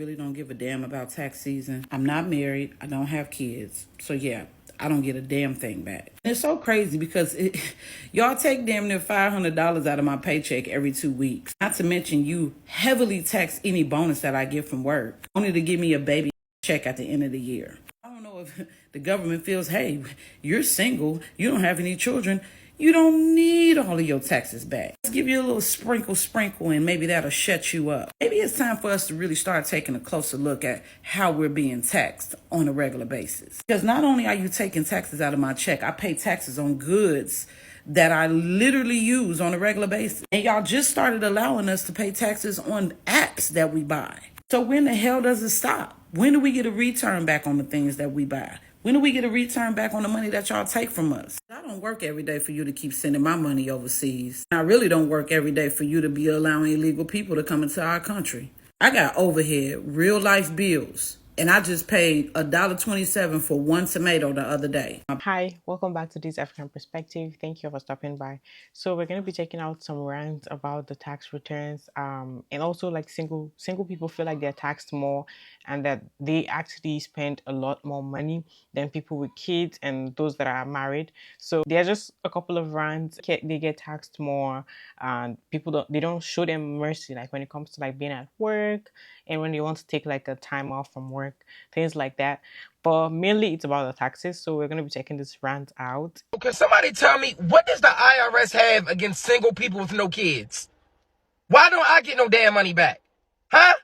really don't give a damn about tax season. I'm not married. I don't have kids. So yeah, I don't get a damn thing back. And it's so crazy because y'all take damn near $500 out of my paycheck every 2 weeks. Not to mention you heavily tax any bonus that I get from work, only to give me a baby check at the end of the year. I don't know if the government feels, hey, you're single, you don't have any children, you don't need all of your taxes back. Let's give you a little sprinkle, and maybe that'll shut you up. Maybe it's time for us to really start taking a closer look at how we're being taxed on a regular basis. Because not only are you taking taxes out of my check, I pay taxes on goods that I literally use on a regular basis. And y'all just started allowing us to pay taxes on apps that we buy. So when the hell does it stop? When do we get a return back on the things that we buy? When do we get a return back on the money that y'all take from us? I don't work every day for you to keep sending my money overseas. I really don't work every day for you to be allowing illegal people to come into our country. I got overhead, real life bills, and I just paid $1.27 for one tomato the other day. Hi, welcome back to This African Perspective. Thank you for stopping by. So we're going to be checking out some rants about the tax returns, and also like single people feel like they're taxed more and that they actually spend a lot more money than people with kids and those that are married. So there are just a couple of rants. They get taxed more, and people don't show them mercy, like when it comes to like being at work and when they want to take like a time off from work, things like that. But mainly it's about the taxes, so we're going to be checking this rant out. Can somebody tell me, what does the IRS have against single people with no kids? Why don't I get no damn money back? Huh?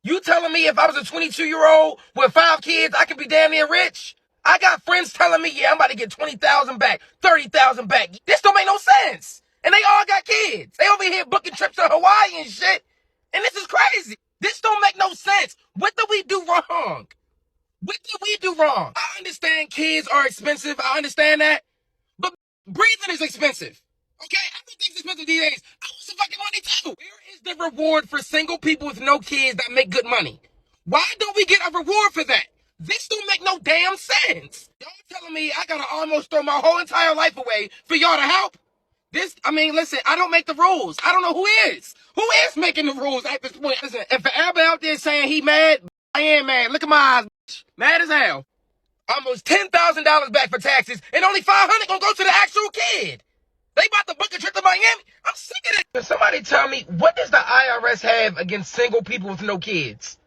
You telling me if I was a 22-year-old with 5 kids, I could be damn near rich? I got friends telling me, yeah, I'm about to get 20,000 back, 30,000 back. This don't make no sense. And they all got kids. They over here booking trips to Hawaii and shit. And this is crazy. This don't make no sense. What did we do wrong? What did we do wrong? I understand kids are expensive. I understand that. But breathing is expensive. Okay? Everything's expensive these days. I want some fucking money too. Where is the reward for single people with no kids that make good money? Why don't we get a reward for that? This don't make no damn sense. Y'all telling me I gotta almost throw my whole entire life away for y'all to help? Listen, I don't make the rules. I don't know who is. Who is making the rules at this point? Listen, if everybody out there saying he mad, I am mad. Look at my eyes, bitch. Mad as hell. Almost $10,000 back for taxes, and only $500 gonna go to the actual kid. They about to book a trip to Miami. I'm sick of it. Can somebody tell me, what does the IRS have against single people with no kids?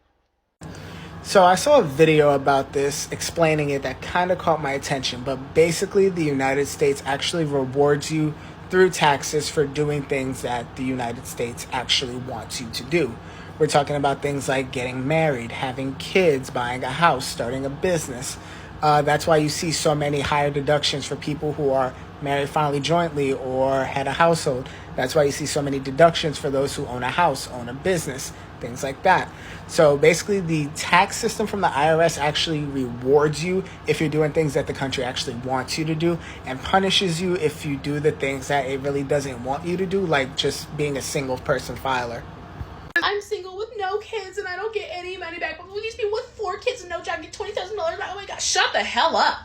So I saw a video about this explaining it that kind of caught my attention, but basically the United States actually rewards you through taxes for doing things that the United States actually wants you to do. We're talking about things like getting married, having kids, buying a house, starting a business. That's why you see so many higher deductions for people who are married finally jointly or had a household. That's why you see so many deductions for those who own a house, own a business, things like that. So basically the tax system from the IRS actually rewards you if you're doing things that the country actually wants you to do, and punishes you if you do the things that it really doesn't want you to do, like just being a single person filer. I'm single with no kids and I don't get any money back. But these people with 4 kids and no job get $20,000 back. Oh my God, shut the hell up.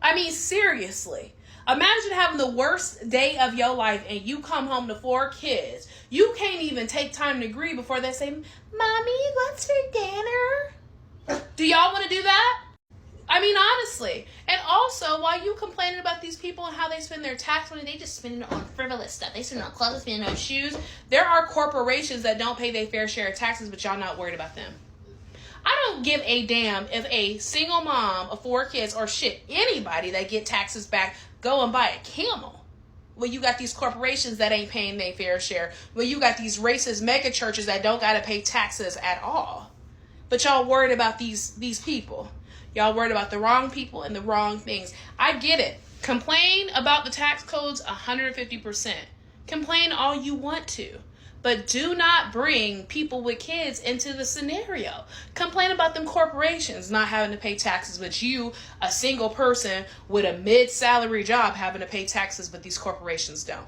I mean, seriously. Imagine having the worst day of your life and you come home to 4 kids. You can't even take time to grieve before they say, Mommy, what's for dinner? Do y'all want to do that? I mean, honestly. And also, while you complaining about these people and how they spend their tax money, they just spend it on frivolous stuff. They spend it on clothes, they spend it on shoes. There are corporations that don't pay their fair share of taxes, but y'all not worried about them. I don't give a damn if a single mom of 4 kids or shit, anybody that get taxes back, go and buy a camel. Well, you got these corporations that ain't paying their fair share. Well, you got these racist mega churches that don't got to pay taxes at all. But y'all worried about these people. Y'all worried about the wrong people and the wrong things. I get it. Complain about the tax codes 150%. Complain all you want to. But do not bring people with kids into the scenario. Complain about them corporations not having to pay taxes, but you, a single person with a mid-salary job, having to pay taxes, but these corporations don't.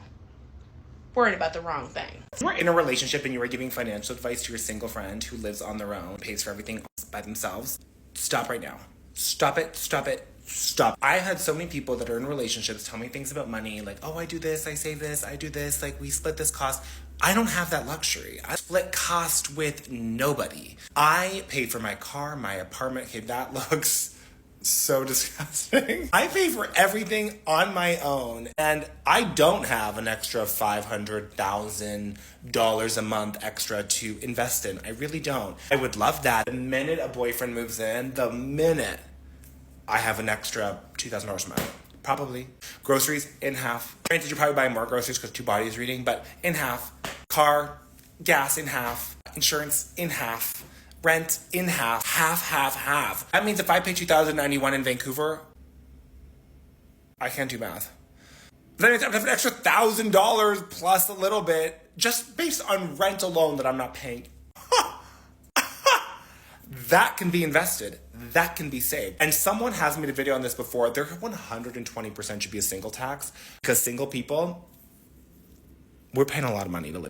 Worried about the wrong thing. If you are in a relationship and you are giving financial advice to your single friend who lives on their own, pays for everything by themselves, stop right now. Stop it, stop. I had so many people that are in relationships tell me things about money, like, oh, I do this, I save this, I do this, like, we split this cost. I don't have that luxury. I split cost with nobody. I paid for my car, my apartment. Okay, that looks so disgusting. I pay for everything on my own, and I don't have an extra $500,000 a month extra to invest in. I really don't. I would love that. The minute a boyfriend moves in, the minute I have an extra $2,000 a month. Probably. Groceries, in half. Granted, you're probably buying more groceries because 2 bodies reading, but in half. Car, gas, in half. Insurance, in half. Rent, in half. Half. That means if I pay $2,091 in Vancouver, I can't do math. That means I have an extra $1,000 plus a little bit just based on rent alone that I'm not paying. That can be invested. That can be saved. And someone has made a video on this before. There 120% should be a single tax because single people, we're paying a lot of money to live.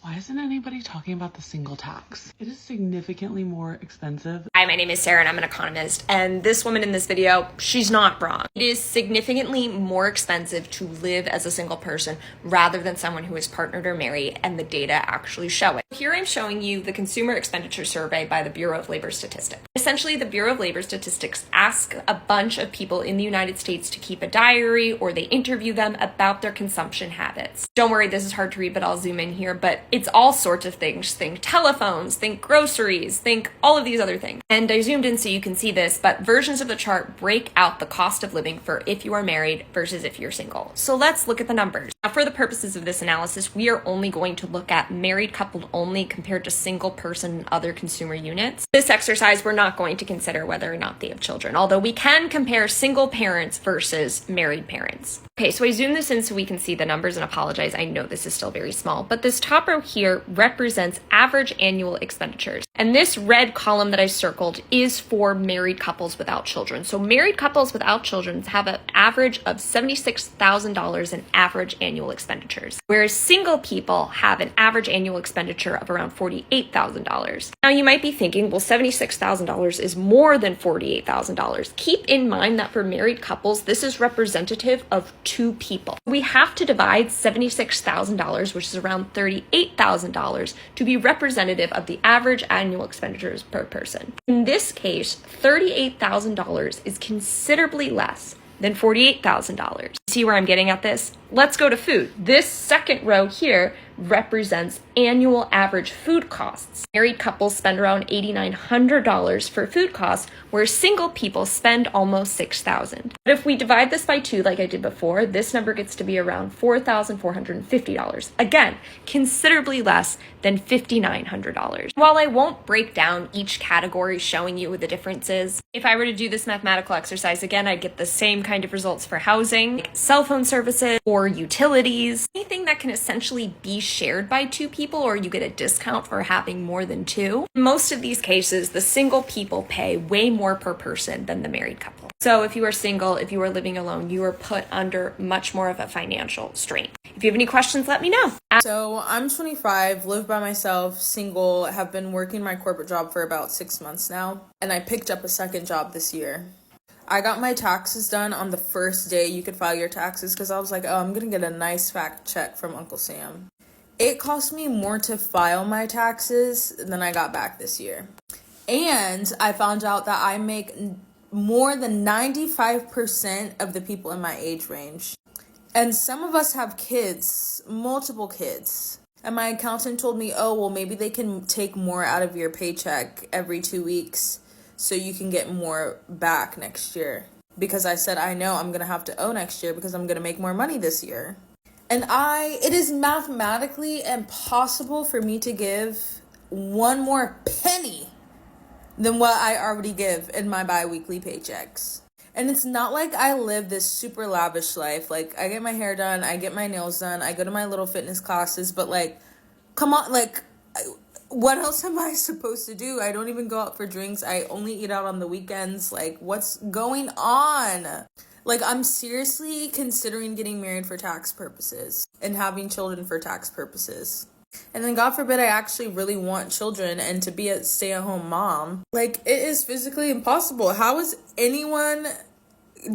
Why isn't anybody talking about the single tax? It is significantly more expensive. Hi, my name is Sarah and I'm an economist, and this woman in this video, she's not wrong. It is significantly more expensive to live as a single person rather than someone who is partnered or married, and the data actually show it. Here I'm showing you the Consumer Expenditure Survey by the Bureau of Labor Statistics. Essentially, the Bureau of Labor Statistics ask a bunch of people in the United States to keep a diary, or they interview them about their consumption habits. Don't worry, this is hard to read, but I'll zoom in here, but it's all sorts of things. Think telephones, think groceries, think all of these other things. And I zoomed in so you can see this, but versions of the chart break out the cost of living for if you are married versus if you're single. So let's look at the numbers. Now, for the purposes of this analysis, we are only going to look at married coupled only compared to single person and other consumer units. This exercise, we're not going to consider whether or not they have children, although we can compare single parents versus married parents. Okay, so I zoomed this in so we can see the numbers, and apologize, I know this is still very small, but this top row here represents average annual expenditures. And this red column that I circled is for married couples without children. So married couples without children have an average of $76,000 in average annual expenditures, whereas single people have an average annual expenditure of around $48,000. Now you might be thinking, well, $76,000 is more than $48,000. Keep in mind that for married couples, this is representative of 2 people. We have to divide $76,000, which is around $38,000, to be representative of the average annual expenditures per person. In this case, $38,000 is considerably less than $48,000. See where I'm getting at this? Let's go to food. This second row here represents annual average food costs. Married couples spend around $8,900 for food costs, where single people spend almost $6,000. But if we divide this by 2 like I did before, this number gets to be around $4,450. Again, considerably less than $5,900. While I won't break down each category showing you what the difference is, if I were to do this mathematical exercise again, I'd get the same kind of results for housing, like cell phone services, or utilities, anything that can essentially be shared by 2 people, or you get a discount for having more than 2. In most of these cases, the single people pay way more per person than the married couple. So if you are single, if you are living alone, you are put under much more of a financial strain. If you have any questions, let me know. So I'm 25, live by myself, single, have been working my corporate job for about 6 months now, and I picked up a second job this year. I got my taxes done on the first day you could file your taxes because I was like, oh, I'm going to get a nice fat check from Uncle Sam. It cost me more to file my taxes than I got back this year. And I found out that I make more than 95% of the people in my age range. And some of us have kids, multiple kids. And my accountant told me, oh, well, maybe they can take more out of your paycheck every 2 weeks so you can get more back next year. Because I said, I know I'm going to have to owe next year because I'm going to make more money this year. And it is mathematically impossible for me to give one more penny than what I already give in my bi-weekly paychecks. And it's not like I live this super lavish life. Like, I get my hair done, I get my nails done, I go to my little fitness classes, but like, come on, like, what else am I supposed to do? I don't even go out for drinks. I only eat out on the weekends. Like, what's going on? Like, I'm seriously considering getting married for tax purposes and having children for tax purposes. And then God forbid I actually really want children and to be a stay-at-home mom. Like, it is physically impossible. How is anyone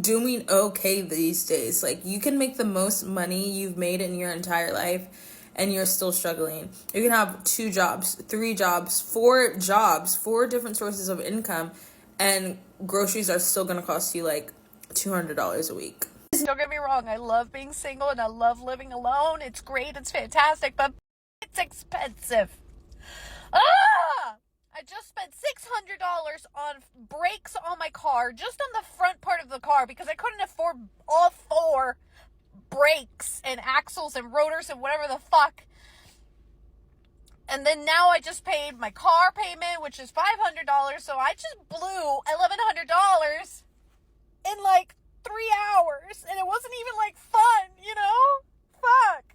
doing okay these days. Like, you can make the most money you've made in your entire life and you're still struggling. You can have 2 jobs, 3 jobs, 4 jobs, 4 different sources of income, and groceries are still gonna cost you like $200 a week. Don't get me wrong, I love being single and I love living alone. It's great, it's fantastic, but it's expensive. I just spent $600 on brakes on my car, just on the front part of the car, because I couldn't afford all 4 brakes and axles and rotors and whatever the fuck. And then now I just paid my car payment, which is $500, so I just blew $1,100 in like 3 hours, and it wasn't even like fun, you know? Fuck.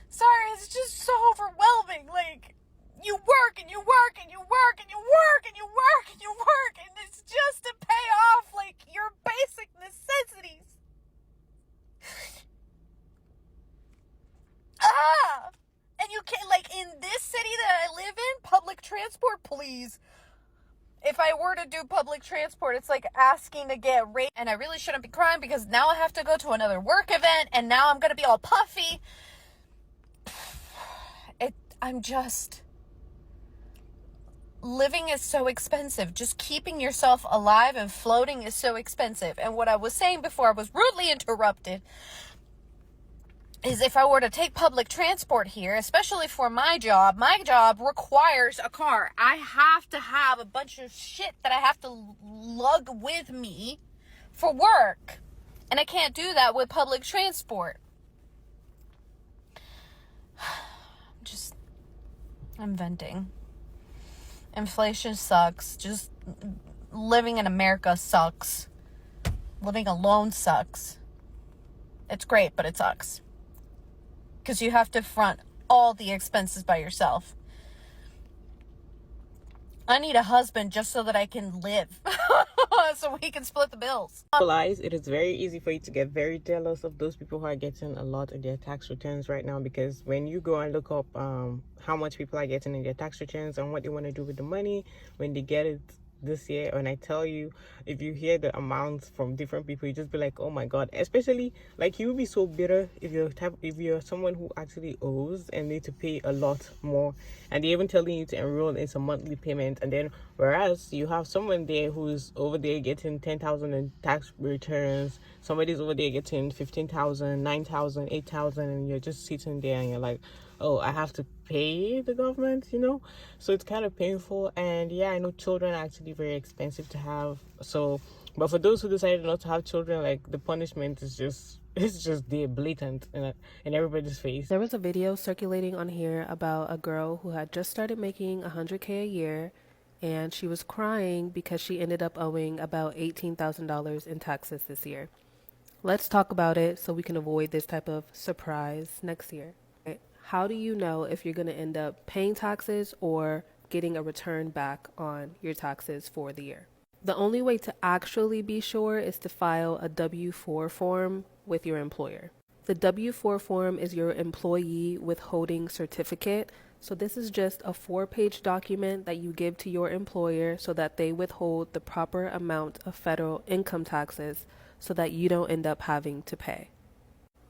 Sorry, it's just so overwhelming. Like, you work and you work and you work and you work and you work and you work, and it's just to pay off like your basic necessities. And you can't, like, in this city that I live in, public transport, please. If I were to do public transport, it's like asking to get raped, and I really shouldn't be crying because now I have to go to another work event, and now I'm gonna be all puffy. I'm just, living is so expensive. Just keeping yourself alive and floating is so expensive. And what I was saying before I was rudely interrupted is, if I were to take public transport here, especially for my job requires a car. I have to have a bunch of shit that I have to lug with me for work. And I can't do that with public transport. I'm venting. Inflation sucks. Just living in America sucks. Living alone sucks. It's great, but it sucks. Because you have to front all the expenses by yourself. I need a husband just so that I can live. So we can split the bills. Realize it is very easy for you to get very jealous of those people who are getting a lot in their tax returns right now, because when you go and look up how much people are getting in their tax returns and what they want to do with the money when they get it this year, and I tell you, if you hear the amounts from different people, you just be like, oh my god. Especially, like, you will be so bitter if you're someone who actually owes and need to pay a lot more, and they're even telling you to enroll in some monthly payment, and then whereas you have someone there who's over there getting 10,000 in tax returns, somebody's over there getting 15,000, 9,000, 8,000, and you're just sitting there and you're like, oh, I have to pay the government, you know? So it's kind of painful. And yeah, I know children are actually very expensive to have. So, but for those who decided not to have children, like, the punishment is just, it's just there, blatant in everybody's face. There was a video circulating on here about a girl who had just started making $100K a year, and she was crying because she ended up owing about $18,000 in taxes this year. Let's talk about it so we can avoid this type of surprise next year. How do you know if you're going to end up paying taxes or getting a return back on your taxes for the year? The only way to actually be sure is to file a W-4 form with your employer. The W-4 form is your employee withholding certificate. So this is just a 4-page document that you give to your employer so that they withhold the proper amount of federal income taxes so that you don't end up having to pay.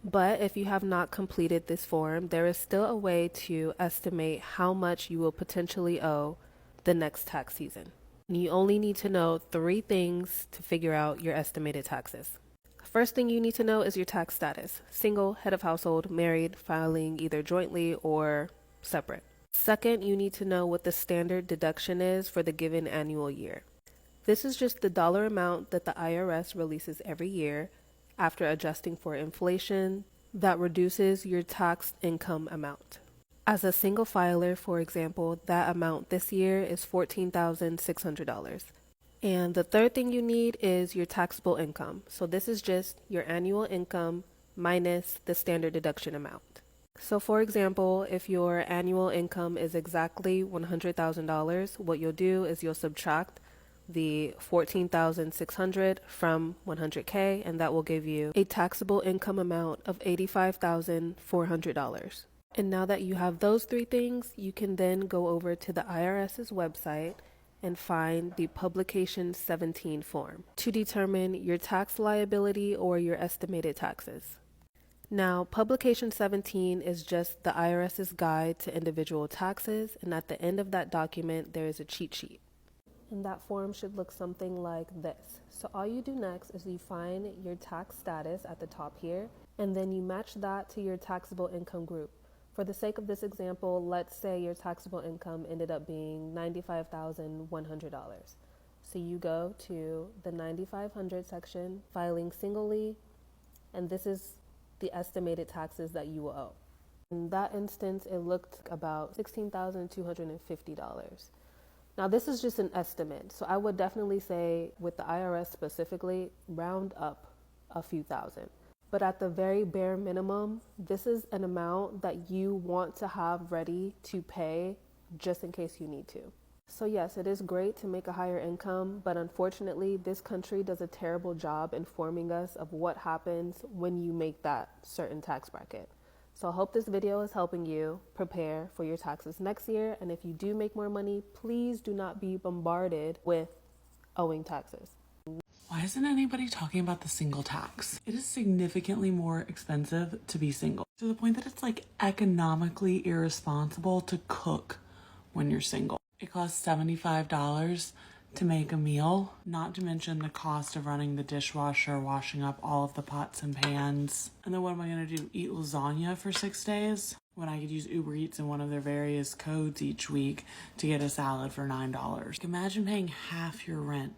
But if you have not completed this form, there is still a way to estimate how much you will potentially owe the next tax season. You only need to know 3 things to figure out your estimated taxes. First thing you need to know is your tax status: single, head of household, married, filing either jointly or separate. Second, you need to know what the standard deduction is for the given annual year. This is just the dollar amount that the IRS releases every year after adjusting for inflation that reduces your taxed income amount. As a single filer, for example, that amount this year is $14,600. And the third thing you need is your taxable income. So this is just your annual income minus the standard deduction amount. So for example, if your annual income is exactly $100,000, what you'll do is you'll subtract the $14,600 from $100K, and that will give you a taxable income amount of $85,400. And now that you have those 3 things, you can then go over to the IRS's website and find the Publication 17 form to determine your tax liability or your estimated taxes. Now, Publication 17 is just the IRS's guide to individual taxes, and at the end of that document, there is a cheat sheet. And that form should look something like this. So all you do next is you find your tax status at the top here, and then you match that to your taxable income group. For the sake of this example, let's say your taxable income ended up being $95,100. So you go to the 9,500 section, filing singly, and this is the estimated taxes that you will owe. In that instance, it looked about $16,250. Now, this is just an estimate, so I would definitely say, with the IRS specifically, round up a few thousand. But at the very bare minimum, this is an amount that you want to have ready to pay just in case you need to. So yes, it is great to make a higher income, but unfortunately, this country does a terrible job informing us of what happens when you make that certain tax bracket. So I hope this video is helping you prepare for your taxes next year. And if you do make more money, please do not be bombarded with owing taxes. Why isn't anybody talking about the single tax? It is significantly more expensive to be single, to the point that it's like economically irresponsible to cook when you're single. It costs $75 to make a meal, not to mention the cost of running the dishwasher, washing up all of the pots and pans. And then what am I gonna do, eat lasagna for 6 days? When I could use Uber Eats and one of their various codes each week to get a salad for $9. Imagine paying half your rent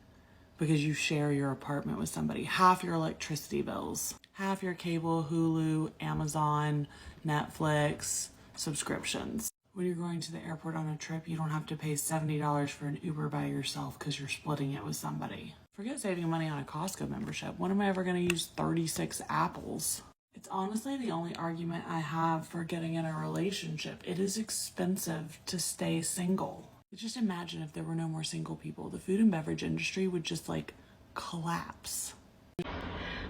because you share your apartment with somebody, half your electricity bills, half your cable, Hulu, Amazon, Netflix, subscriptions. When you're going to the airport on a trip, you don't have to pay $70 for an Uber by yourself because you're splitting it with somebody. Forget saving money on a Costco membership. When am I ever going to use 36 apples? It's honestly the only argument I have for getting in a relationship. It is expensive to stay single. Just imagine if there were no more single people. The food and beverage industry would just like collapse.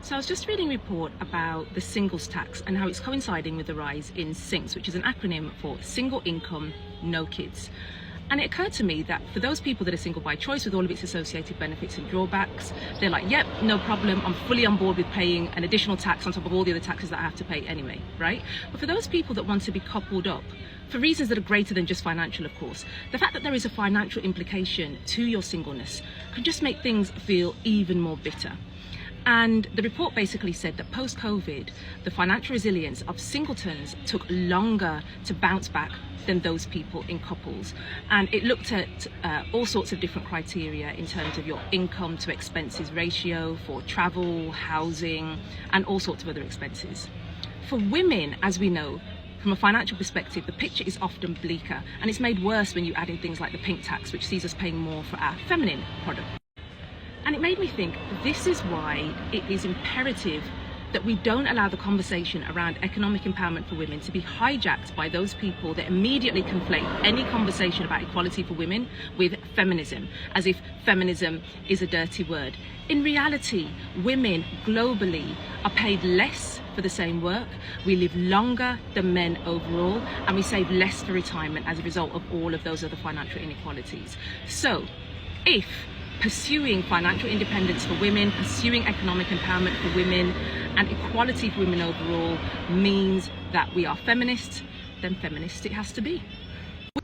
So I was just reading a report about the singles tax and how it's coinciding with the rise in SINKS, which is an acronym for single income, no kids. And it occurred to me that for those people that are single by choice with all of its associated benefits and drawbacks, they're like, yep, no problem, I'm fully on board with paying an additional tax on top of all the other taxes that I have to pay anyway, right? But for those people that want to be coupled up, for reasons that are greater than just financial, of course, the fact that there is a financial implication to your singleness can just make things feel even more bitter. And the report basically said that post-COVID, the financial resilience of singletons took longer to bounce back than those people in couples. And it looked at all sorts of different criteria in terms of your income to expenses ratio for travel, housing, and all sorts of other expenses. For women, as we know, from a financial perspective, the picture is often bleaker, and it's made worse when you add in things like the pink tax, which sees us paying more for our feminine product. And it made me think, this is why it is imperative that we don't allow the conversation around economic empowerment for women to be hijacked by those people that immediately conflate any conversation about equality for women with feminism, as if feminism is a dirty word. In reality, women globally are paid less for the same work, we live longer than men overall, and we save less for retirement as a result of all of those other financial inequalities. So, if pursuing financial independence for women, pursuing economic empowerment for women, and equality for women overall means that we are feminists, then feminist it has to be.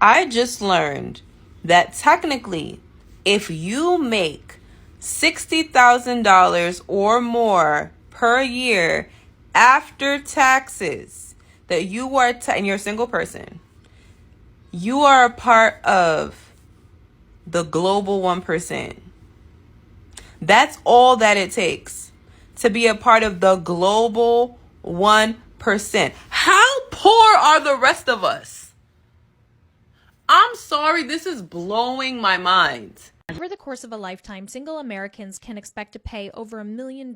I just learned that technically, if you make $60,000 or more per year after taxes, that you are, and you're a single person, you are a part of the global 1%. That's all that it takes to be a part of the global 1%. How poor are the rest of us? I'm sorry, this is blowing my mind. Over the course of a lifetime, single Americans can expect to pay over $1 million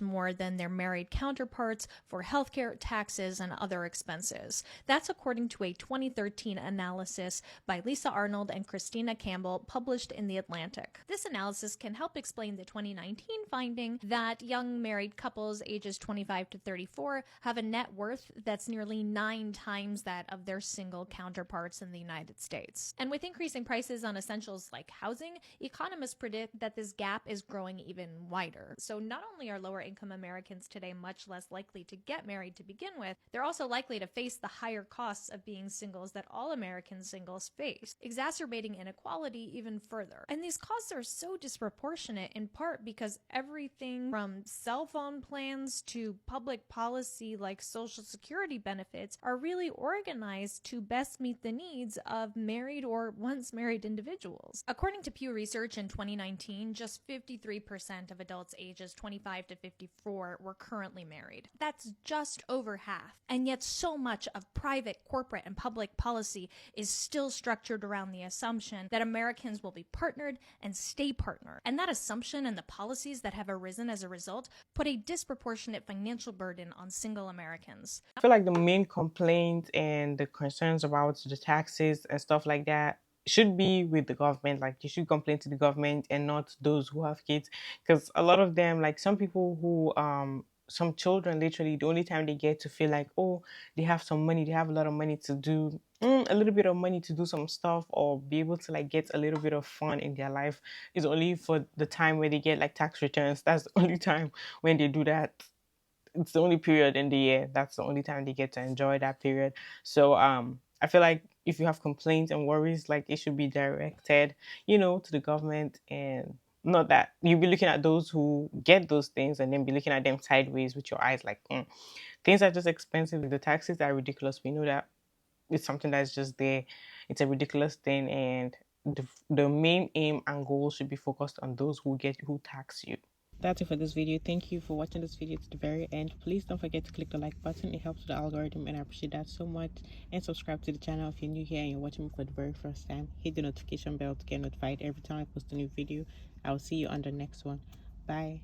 more than their married counterparts for healthcare, taxes, and other expenses. That's according to a 2013 analysis by Lisa Arnold and Christina Campbell published in The Atlantic. This analysis can help explain the 2019 finding that young married couples ages 25 to 34 have a net worth that's nearly 9 times that of their single counterparts in the United States. And with increasing prices on essentials like housing, economists predict that this gap is growing even wider. So not only are lower income Americans today much less likely to get married to begin with, they're also likely to face the higher costs of being singles that all American singles face, exacerbating inequality even further. And these costs are so disproportionate in part because everything from cell phone plans to public policy like Social Security benefits are really organized to best meet the needs of married or once married individuals. According to Pew Research in 2019, just 53% of adults ages 25 to 54 were currently married. That's just over half. And yet so much of private, corporate, and public policy is still structured around the assumption that Americans will be partnered and stay partnered. And that assumption and the policies that have arisen as a result put a disproportionate financial burden on single Americans. I feel like the main complaint and the concerns about the taxes and stuff like that should be with the government. Like, you should complain to the government and not those who have kids, because a lot of them, like some people who some children, literally the only time they get to feel like, oh, they have some money, they have a lot of money to do a little bit of money to do some stuff or be able to like get a little bit of fun in their life is only for the time where they get like tax returns. That's the only time when they do that. It's the only period in the year. That's the only time they get to enjoy that period. So I feel like if you have complaints and worries, like it should be directed, to the government, and not that you'll be looking at those who get those things and then be looking at them sideways with your eyes like, things are just expensive. The taxes are ridiculous. We know that it's something that's just there. It's a ridiculous thing, and the main aim and goal should be focused on those who tax you. That's it for this video. Thank you for watching this video to the very end. Please don't forget to click the like button. It helps with the algorithm and I appreciate that so much. And subscribe to the channel if you're new here and you're watching me for the very first time. Hit the notification bell to get notified every time I post a new video. I will see you on the next one. Bye.